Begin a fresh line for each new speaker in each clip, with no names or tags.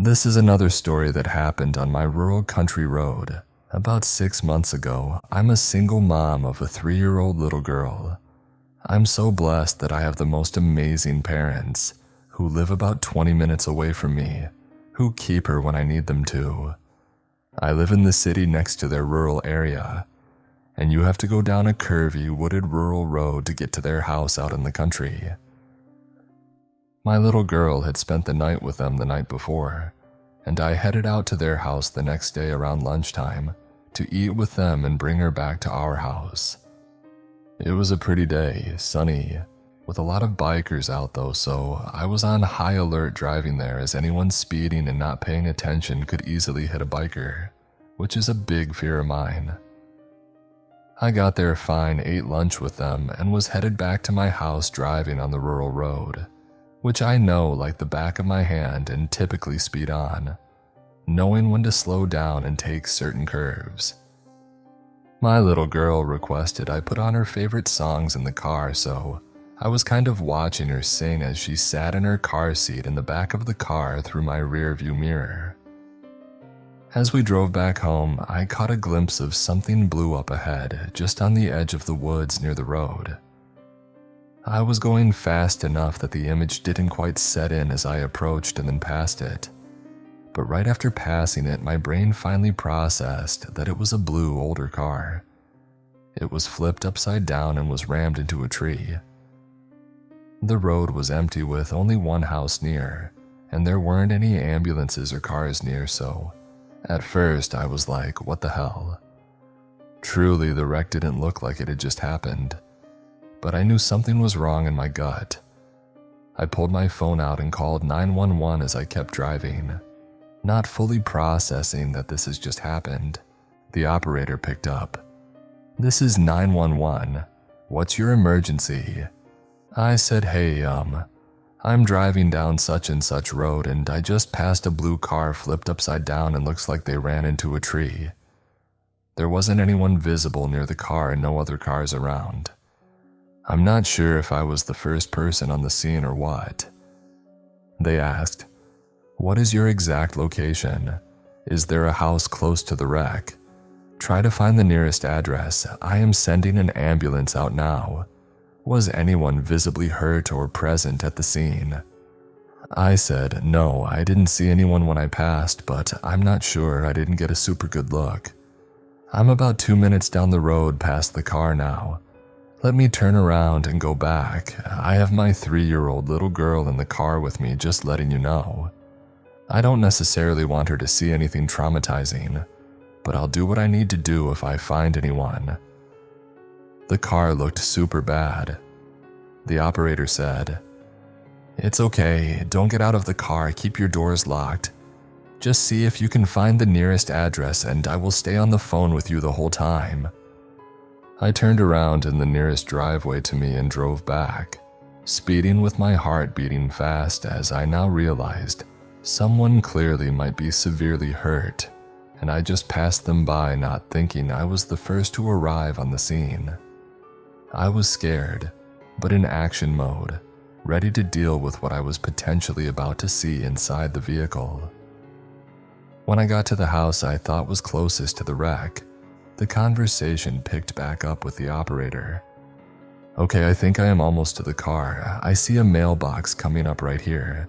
This is another story that happened on my rural country road. About 6 months ago, I'm a single mom of a 3-year-old little girl. I'm so blessed that I have the most amazing parents who live about 20 minutes away from me, who keep her when I need them to. I live in the city next to their rural area, and you have to go down a curvy, wooded rural road to get to their house out in the country. My little girl had spent the night with them the night before, and I headed out to their house the next day around lunchtime to eat with them and bring her back to our house. It was a pretty day, sunny, with a lot of bikers out though, so I was on high alert driving there, as anyone speeding and not paying attention could easily hit a biker, which is a big fear of mine. I got there fine, ate lunch with them, and was headed back to my house driving on the rural road, which I know like the back of my hand and typically speed on, knowing when to slow down and take certain curves. My little girl requested I put on her favorite songs in the car, so I was kind of watching her sing as she sat in her car seat in the back of the car through my rear view mirror. As we drove back home, I caught a glimpse of something blue up ahead, just on the edge of the woods near the road. I was going fast enough that the image didn't quite set in as I approached and then passed it. But right after passing it, my brain finally processed that it was a blue, older car. It was flipped upside down and was rammed into a tree. The road was empty with only one house near, and there weren't any ambulances or cars near, so at first I was like, what the hell? Truly, the wreck didn't look like it had just happened, but I knew something was wrong in my gut. I pulled my phone out and called 911 as I kept driving, not fully processing that this has just happened. The operator picked up. "This is 911. What's your emergency?" I said, "Hey, I'm driving down such and such road and I just passed a blue car flipped upside down and looks like they ran into a tree. There wasn't anyone visible near the car and no other cars around. I'm not sure if I was the first person on the scene or what." They asked, "What is your exact location? Is there a house close to the wreck? Try to find the nearest address. I am sending an ambulance out now. Was anyone visibly hurt or present at the scene?" I said, "No, I didn't see anyone when I passed, but I'm not sure. I didn't get a super good look. I'm about 2 minutes down the road past the car now. Let me turn around and go back. I have my 3-year-old little girl in the car with me, just letting you know. I don't necessarily want her to see anything traumatizing, but I'll do what I need to do if I find anyone." The car looked super bad. The operator said, "It's okay, don't get out of the car, keep your doors locked. Just see if you can find the nearest address and I will stay on the phone with you the whole time." I turned around in the nearest driveway to me and drove back, speeding with my heart beating fast as I now realized someone clearly might be severely hurt, and I just passed them by not thinking I was the first to arrive on the scene. I was scared, but in action mode, ready to deal with what I was potentially about to see inside the vehicle. When I got to the house I thought was closest to the wreck, the conversation picked back up with the operator. "Okay, I think I am almost to the car. I see a mailbox coming up right here.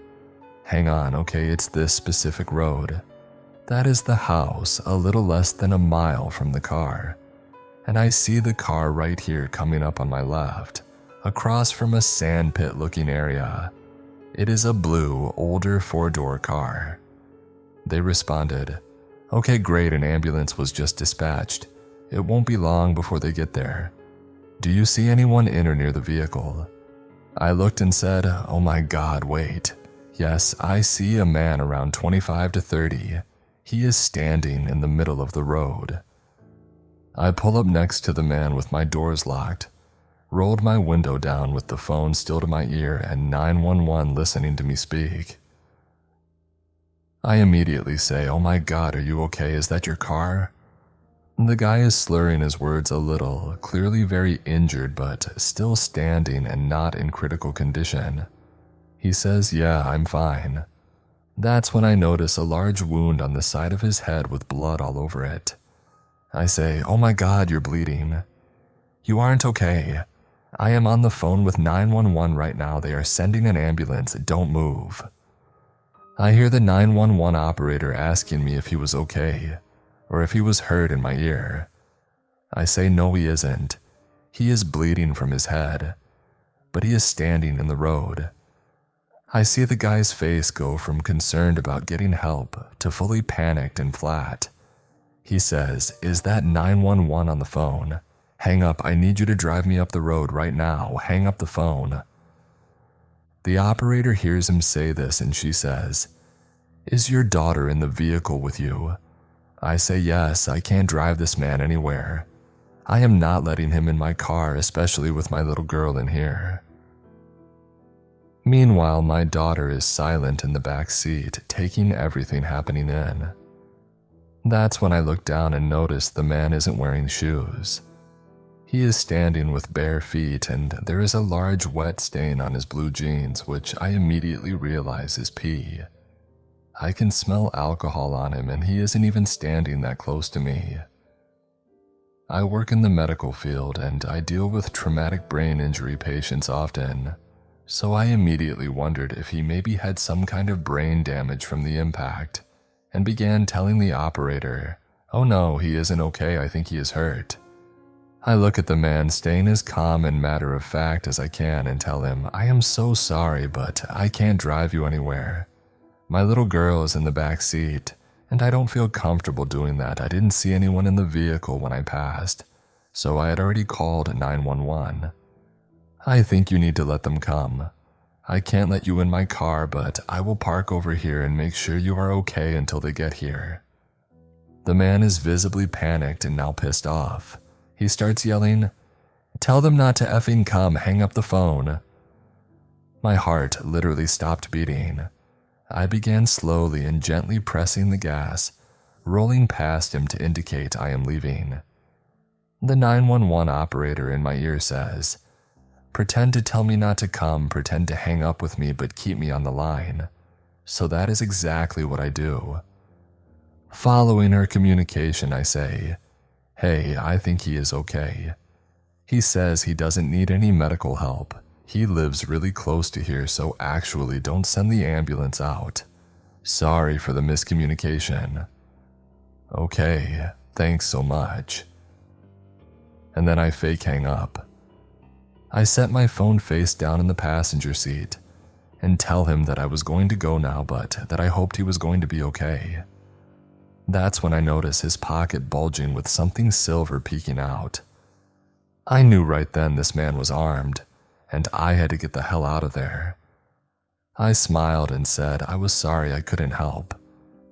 Hang on, okay, it's this specific road. That is the house a little less than a mile from the car. And I see the car right here coming up on my left, across from a sandpit looking area. It is a blue, older 4-door car." They responded, "Okay, great, an ambulance was just dispatched. It won't be long before they get there. Do you see anyone in or near the vehicle?" I looked and said, "Oh my God, wait. Yes, I see a man around 25 to 30. He is standing in the middle of the road." I pull up next to the man with my doors locked, rolled my window down with the phone still to my ear and 911 listening to me speak. I immediately say, "Oh my God, are you okay? Is that your car?" The guy is slurring his words a little, clearly very injured but still standing and not in critical condition. He says, "Yeah, I'm fine." That's when I notice a large wound on the side of his head with blood all over it. I say, "Oh my God, you're bleeding." "You aren't okay. I am on the phone with 911 right now. They are sending an ambulance. Don't move." I hear the 911 operator asking me if he was okay, or if he was hurt in my ear. I say no, he isn't. He is bleeding from his head, but he is standing in the road. I see the guy's face go from concerned about getting help to fully panicked and flat. He says, "Is that 911 on the phone? Hang up, I need you to drive me up the road right now. Hang up the phone." The operator hears him say this and she says, "Is your daughter in the vehicle with you?" I say, "Yes, I can't drive this man anywhere. I am not letting him in my car, especially with my little girl in here." Meanwhile, my daughter is silent in the back seat, taking everything happening in. That's when I look down and notice the man isn't wearing shoes. He is standing with bare feet, and there is a large wet stain on his blue jeans, which I immediately realize is pee. I can smell alcohol on him, and he isn't even standing that close to me. I work in the medical field, and I deal with traumatic brain injury patients often, so I immediately wondered if he maybe had some kind of brain damage from the impact, and began telling the operator, "Oh no, he isn't okay, I think he is hurt." I look at the man, staying as calm and matter-of-fact as I can, and tell him, "I am so sorry, but I can't drive you anywhere. My little girl is in the back seat, and I don't feel comfortable doing that. I didn't see anyone in the vehicle when I passed, so I had already called 911. I think you need to let them come. I can't let you in my car, but I will park over here and make sure you are okay until they get here." The man is visibly panicked and now pissed off. He starts yelling, "Tell them not to effing come, hang up the phone." My heart literally stopped beating. I began slowly and gently pressing the gas, rolling past him to indicate I am leaving. The 911 operator in my ear says, "Pretend to tell me not to come, pretend to hang up with me, but keep me on the line." So that is exactly what I do. Following her communication, I say, "Hey, I think he is okay. He says he doesn't need any medical help. He lives really close to here, so actually don't send the ambulance out. Sorry for the miscommunication." "Okay, thanks so much." And then I fake hang up. I set my phone face down in the passenger seat and tell him that I was going to go now, but that I hoped he was going to be okay. That's when I notice his pocket bulging with something silver peeking out. I knew right then this man was armed, and I had to get the hell out of there. I smiled and said I was sorry I couldn't help,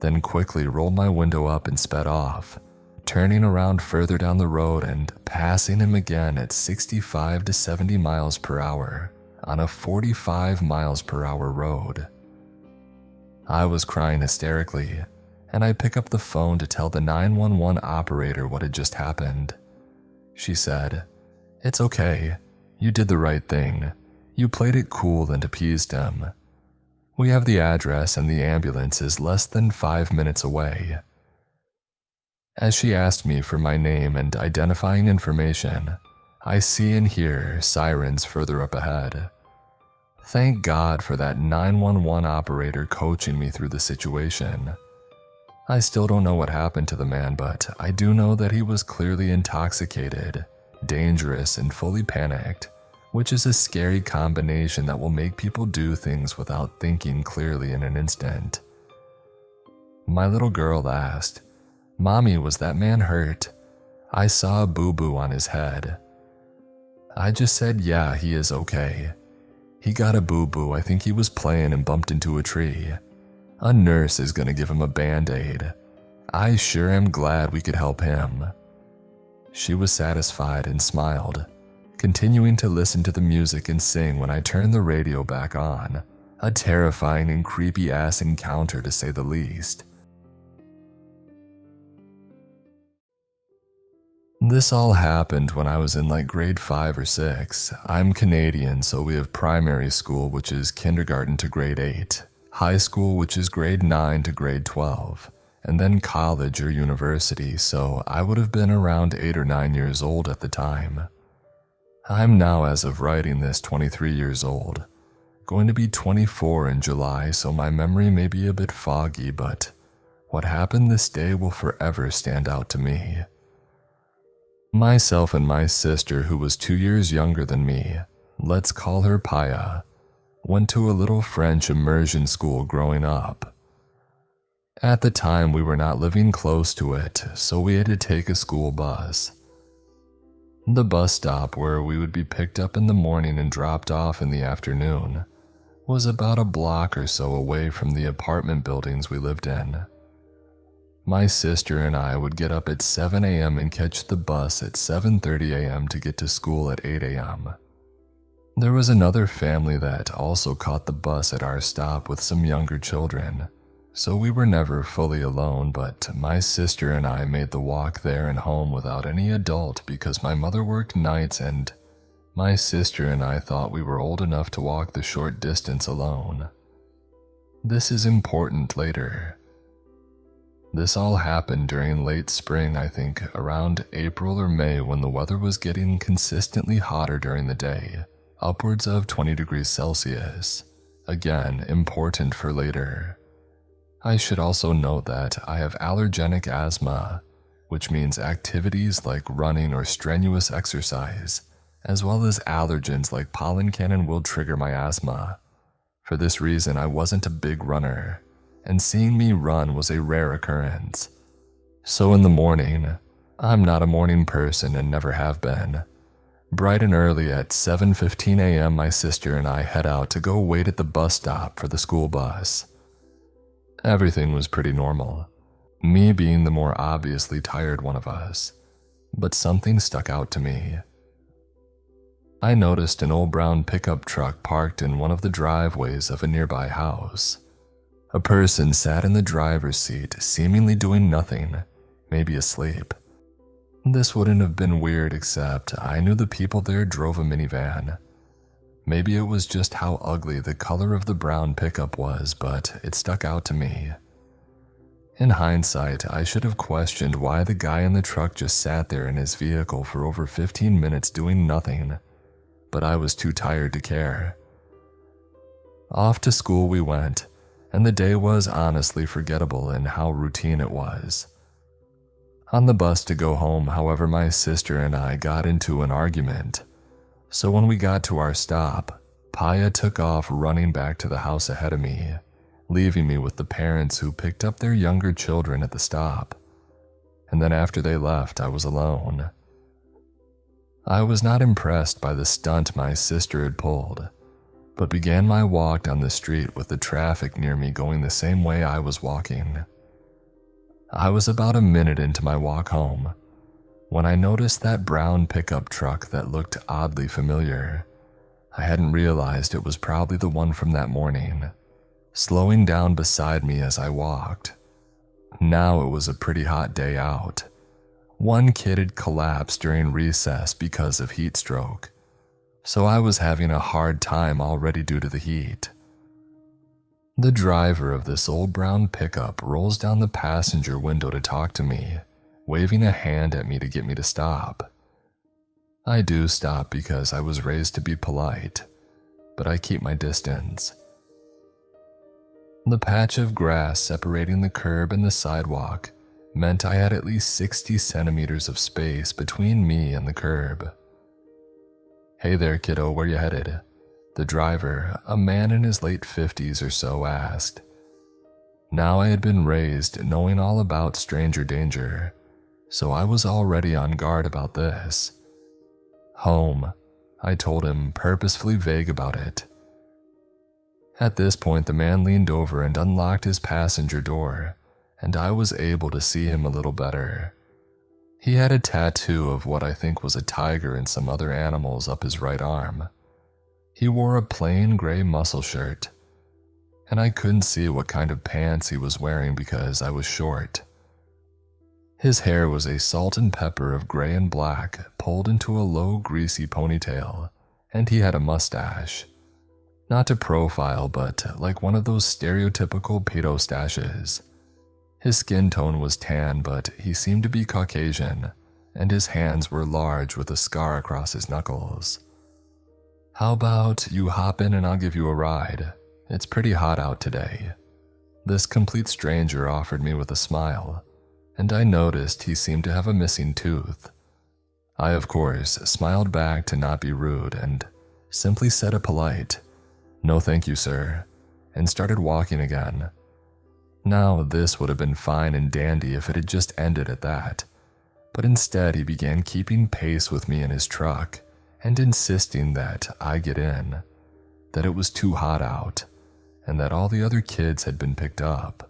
then quickly rolled my window up and sped off, turning around further down the road and passing him again at 65 to 70 miles per hour on a 45 miles per hour road. I was crying hysterically, and I pick up the phone to tell the 911 operator what had just happened. She said, "It's okay. You did the right thing. You played it cool and appeased him. We have the address and the ambulance is less than 5 minutes away." As she asked me for my name and identifying information, I see and hear sirens further up ahead. Thank God for that 911 operator coaching me through the situation. I still don't know what happened to the man, but I do know that he was clearly intoxicated, dangerous, and fully panicked, which is a scary combination that will make people do things without thinking clearly in an instant. My little girl asked, "Mommy, was that man hurt? I saw a boo-boo on his head." I just said, "Yeah, he is okay. He got a boo-boo. I think he was playing and bumped into a tree. A nurse is gonna give him a band-aid. I sure am glad we could help him." She was satisfied and smiled, continuing to listen to the music and sing when I turned the radio back on, a terrifying and creepy-ass encounter to say the least. This all happened when I was in like grade 5 or 6. I'm Canadian, so we have primary school, which is kindergarten to grade 8. high school, which is grade 9 to grade 12, and then college or university, so I would have been around 8 or 9 years old at the time. I'm now, as of writing this, 23 years old, going to be 24 in July, so my memory may be a bit foggy, but what happened this day will forever stand out to me. Myself and my sister, who was 2 years younger than me, let's call her Paya, went to a little French immersion school growing up. At the time, we were not living close to it, so we had to take a school bus. The bus stop, where we would be picked up in the morning and dropped off in the afternoon, was about a block or so away from the apartment buildings we lived in. My sister and I would get up at 7 a.m. and catch the bus at 7:30 a.m. to get to school at 8 a.m. There was another family that also caught the bus at our stop with some younger children, so we were never fully alone, but my sister and I made the walk there and home without any adult because my mother worked nights and my sister and I thought we were old enough to walk the short distance alone. This is important later. This all happened during late spring, I think around April or May, when the weather was getting consistently hotter during the day, upwards of 20 degrees Celsius. Again, important for later. I should also note that I have allergenic asthma, which means activities like running or strenuous exercise, as well as allergens like pollen cannon, will trigger my asthma. For this reason, I wasn't a big runner, and seeing me run was a rare occurrence. So in the morning, I'm not a morning person and never have been. Bright and early at 7:15 a.m., my sister and I head out to go wait at the bus stop for the school bus. Everything was pretty normal, me being the more obviously tired one of us, but something stuck out to me. I noticed an old brown pickup truck parked in one of the driveways of a nearby house. A person sat in the driver's seat, seemingly doing nothing, maybe asleep. This wouldn't have been weird, except I knew the people there drove a minivan. Maybe it was just how ugly the color of the brown pickup was, but it stuck out to me. In hindsight, I should have questioned why the guy in the truck just sat there in his vehicle for over 15 minutes doing nothing, but I was too tired to care. Off to school we went, and the day was honestly forgettable in how routine it was. On the bus to go home, however, my sister and I got into an argument. So when we got to our stop, Paya took off running back to the house ahead of me, leaving me with the parents who picked up their younger children at the stop. And then after they left, I was alone. I was not impressed by the stunt my sister had pulled, but began my walk down the street with the traffic near me going the same way I was walking. I was about a minute into my walk home when I noticed that brown pickup truck that looked oddly familiar. I hadn't realized it was probably the one from that morning, slowing down beside me as I walked. Now it was a pretty hot day out. One kid had collapsed during recess because of heat stroke, so I was having a hard time already due to the heat. The driver of this old brown pickup rolls down the passenger window to talk to me, waving a hand at me to get me to stop. I do stop because I was raised to be polite, but I keep my distance. The patch of grass separating the curb and the sidewalk meant I had at least 60 centimeters of space between me and the curb. "Hey there, kiddo, where you headed?" the driver, a man in his late 50s or so, asked. Now I had been raised knowing all about stranger danger, so I was already on guard about this. "Home," I told him, purposefully vague about it. At this point, the man leaned over and unlocked his passenger door, and I was able to see him a little better. He had a tattoo of what I think was a tiger and some other animals up his right arm. He wore a plain gray muscle shirt, and I couldn't see what kind of pants he was wearing because I was short. His hair was a salt and pepper of gray and black, pulled into a low, greasy ponytail, and he had a mustache. Not to profile, but like one of those stereotypical pedo stashes. His skin tone was tan, but he seemed to be Caucasian, and his hands were large with a scar across his knuckles. "How about you hop in and I'll give you a ride? It's pretty hot out today." This complete stranger offered me with a smile, and I noticed he seemed to have a missing tooth. I, of course, smiled back to not be rude and simply said a polite, "No thank you, sir," and started walking again. Now, this would have been fine and dandy if it had just ended at that, but instead he began keeping pace with me in his truck and insisting that I get in, that it was too hot out, and that all the other kids had been picked up.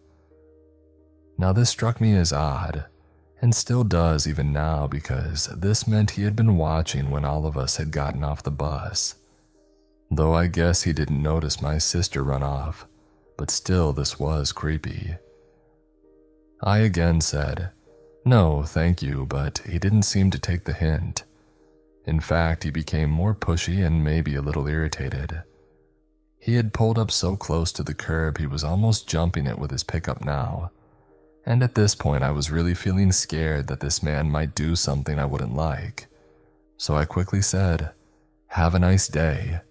Now, this struck me as odd, and still does even now, because this meant he had been watching when all of us had gotten off the bus. Though I guess he didn't notice my sister run off, but still this was creepy. I again said, "No, thank you," but he didn't seem to take the hint. In fact, he became more pushy and maybe a little irritated. He had pulled up so close to the curb he was almost jumping it with his pickup now, and at this point I was really feeling scared that this man might do something I wouldn't like. So I quickly said, "Have a nice day,"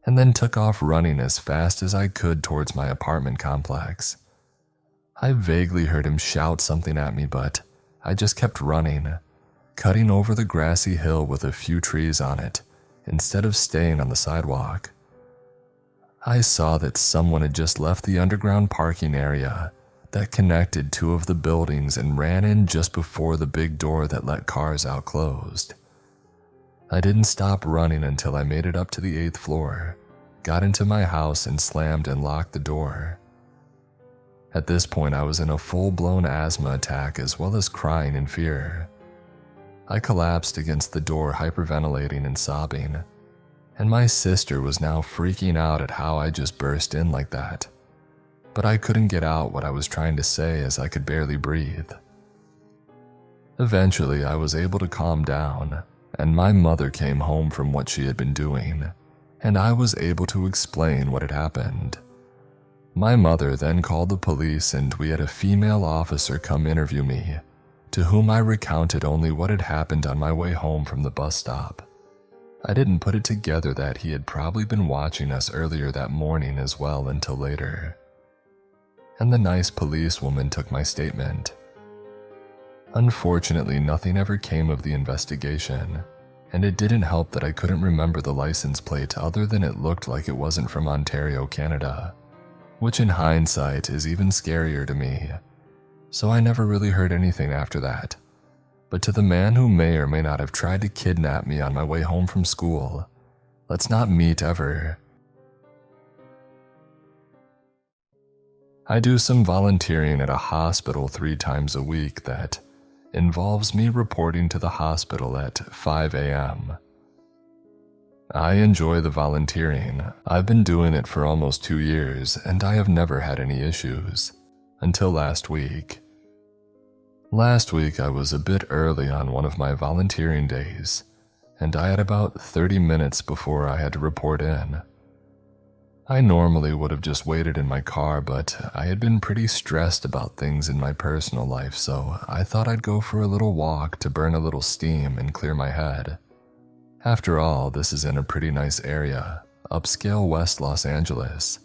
and then took off running as fast as I could towards my apartment complex. I vaguely heard him shout something at me, but I just kept running, cutting over the grassy hill with a few trees on it, instead of staying on the sidewalk. I saw that someone had just left the underground parking area that connected two of the buildings and ran in just before the big door that let cars out closed. I didn't stop running until I made it up to the 8th floor, got into my house and slammed and locked the door. At this point I was in a full-blown asthma attack as well as crying in fear. I collapsed against the door hyperventilating and sobbing, and my sister was now freaking out at how I just burst in like that. But I couldn't get out what I was trying to say as I could barely breathe. Eventually I was able to calm down, and my mother came home from what she had been doing, and I was able to explain what had happened. My mother then called the police and we had a female officer come interview me, to whom I recounted only what had happened on my way home from the bus stop. I didn't put it together that he had probably been watching us earlier that morning as well until later. And the nice policewoman took my statement. Unfortunately, nothing ever came of the investigation, and it didn't help that I couldn't remember the license plate other than it looked like it wasn't from Ontario, Canada, which in hindsight is even scarier to me. So I never really heard anything after that. But to the man who may or may not have tried to kidnap me on my way home from school, let's not meet ever. I do some volunteering at a hospital 3 times a week that involves me reporting to the hospital at 5 a.m. I enjoy the volunteering. I've been doing it for almost 2 years, and I have never had any issues. Until last week. Last week I was a bit early on one of my volunteering days, and I had about 30 minutes before I had to report in. I normally would have just waited in my car, but I had been pretty stressed about things in my personal life, so I thought I'd go for a little walk to burn a little steam and clear my head. After all, this is in a pretty nice area, upscale West Los Angeles,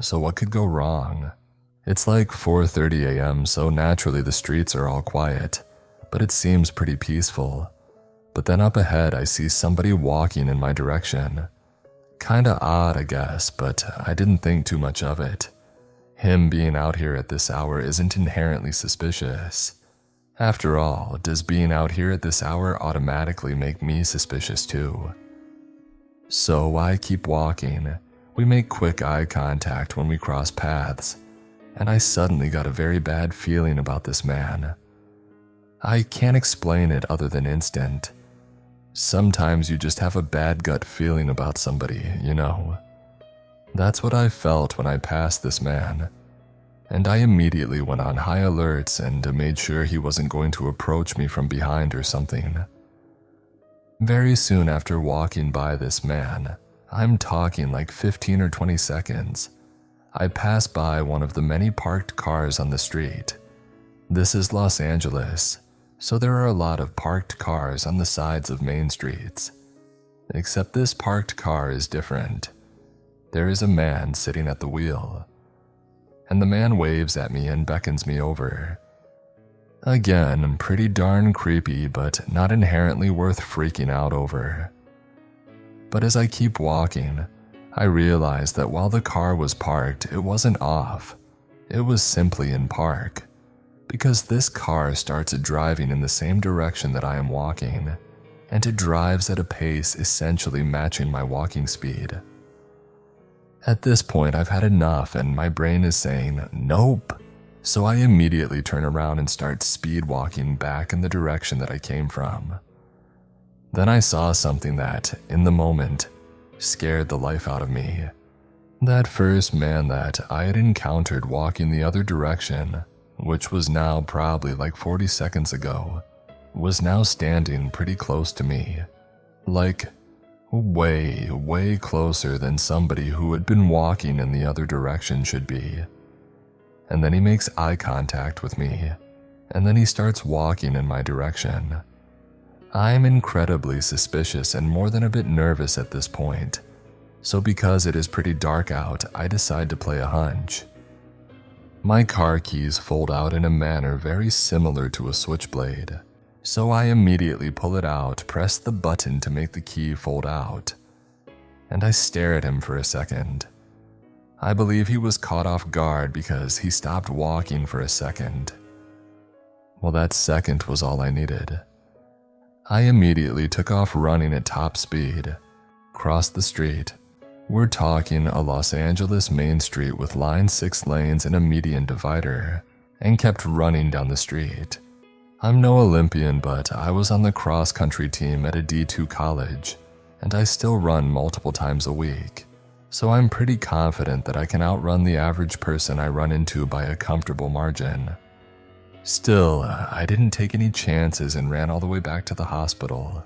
so what could go wrong? It's like 4:30 a.m., so naturally the streets are all quiet, but it seems pretty peaceful. But then up ahead I see somebody walking in my direction. Kinda odd, I guess, but I didn't think too much of it. Him being out here at this hour isn't inherently suspicious. After all, does being out here at this hour automatically make me suspicious too? So I keep walking. We make quick eye contact when we cross paths, and I suddenly got a very bad feeling about this man. I can't explain it other than instant. Sometimes you just have a bad gut feeling about somebody, you know. That's what I felt when I passed this man, and I immediately went on high alerts and made sure he wasn't going to approach me from behind or something. Very soon after walking by this man, I'm talking like 15 or 20 seconds. I pass by one of the many parked cars on the street. This is Los Angeles, so there are a lot of parked cars on the sides of main streets. Except this parked car is different. There is a man sitting at the wheel, and the man waves at me and beckons me over. Again, pretty darn creepy, but not inherently worth freaking out over. But as I keep walking, I realize that while the car was parked, it wasn't off. It was simply in park, because this car starts driving in the same direction that I am walking, and it drives at a pace essentially matching my walking speed. At this point, I've had enough and my brain is saying, nope. So I immediately turn around and start speed walking back in the direction that I came from. Then I saw something that, in the moment, scared the life out of me. That first man that I had encountered walking the other direction, which was now probably like 40 seconds ago, was now standing pretty close to me. Like, way closer than somebody who had been walking in the other direction should be. And then he makes eye contact with me, and then he starts walking in my direction. I'm incredibly suspicious and more than a bit nervous at this point, so because it is pretty dark out, I decide to play a hunch. My car keys fold out in a manner very similar to a switchblade, so I immediately pull it out, press the button to make the key fold out, and I stare at him for a second. I believe he was caught off guard because he stopped walking for a second. Well, that second was all I needed. I immediately took off running at top speed, crossed the street. We're talking a Los Angeles main street with lined 6 lanes and a median divider, and kept running down the street. I'm no Olympian, but I was on the cross-country team at a D2 college, and I still run multiple times a week, so I'm pretty confident that I can outrun the average person I run into by a comfortable margin. Still, I didn't take any chances and ran all the way back to the hospital.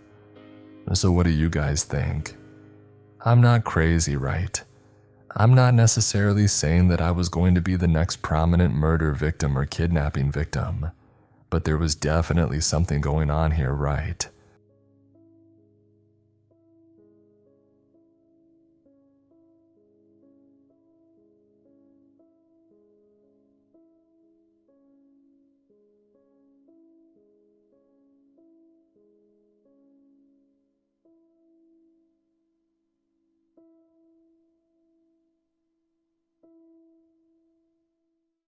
So what do you guys think? I'm not crazy, right? I'm not necessarily saying that I was going to be the next prominent murder victim or kidnapping victim, but there was definitely something going on here, right?